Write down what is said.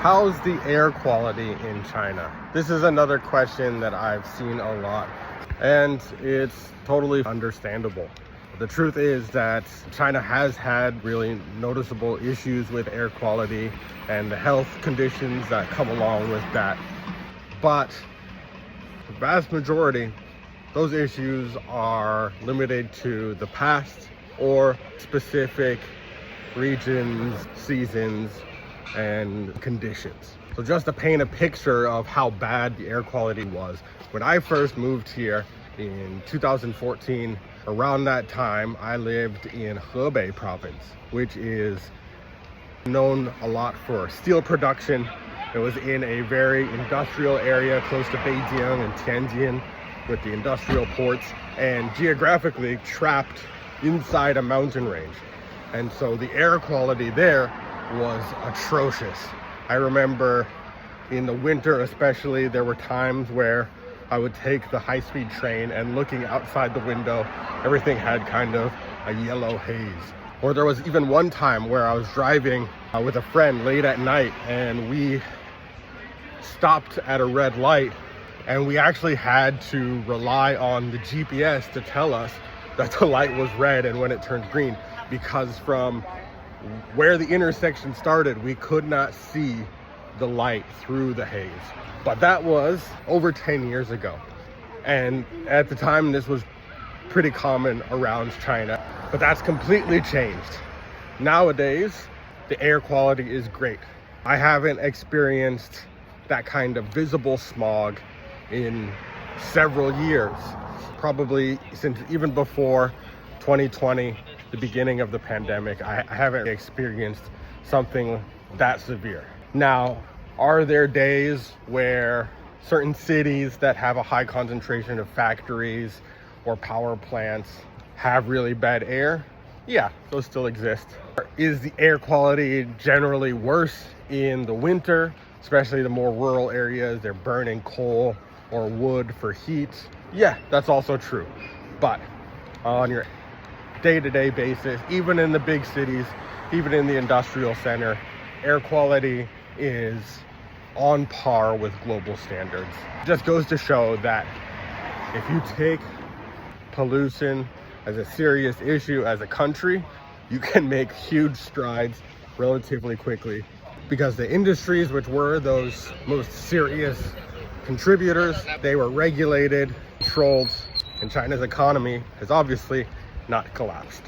How's the air quality in China? This is another question that I've seen a lot, and it's totally understandable. The truth is that China has had really noticeable issues with air quality and the health conditions that come along with that. But the vast majority, those issues are limited to the past or specific regions, seasons, and conditions. So just to paint a picture of how bad the air quality was, when I first moved here in 2014, around that time, I lived in Hebei province, which is known a lot for steel production. It was in a very industrial area close to Beijing and Tianjin with the industrial ports, and geographically trapped inside a mountain range. And so the air quality there was atrocious. I remember in the winter especially, there were times where I would take the high-speed train and looking outside the window, everything had kind of a yellow haze. Or there was even one time where I was driving with a friend late at night, and we stopped at a red light, and we actually had to rely on the GPS to tell us that the light was red and when it turned green, because from where the intersection started, we could not see the light through the haze. But that was over 10 years ago. And at the time, this was pretty common around China, but that's completely changed. Nowadays, the air quality is great. I haven't experienced that kind of visible smog in several years, probably since even before 2020, the beginning of the pandemic. I haven't experienced something that severe. Now, are there days where certain cities that have a high concentration of factories or power plants have really bad air? Yeah, those still exist. Is the air quality generally worse in the winter, especially the more rural areas? They're burning coal or wood for heat. Yeah, that's also true. But on your day-to-day basis, even in the big cities, even in the industrial center, air quality is on par with global standards. It just goes to show that if you take pollution as a serious issue as a country, you can make huge strides relatively quickly, because the industries which were those most serious contributors, they were regulated, controlled, and China's economy has obviously not collapsed.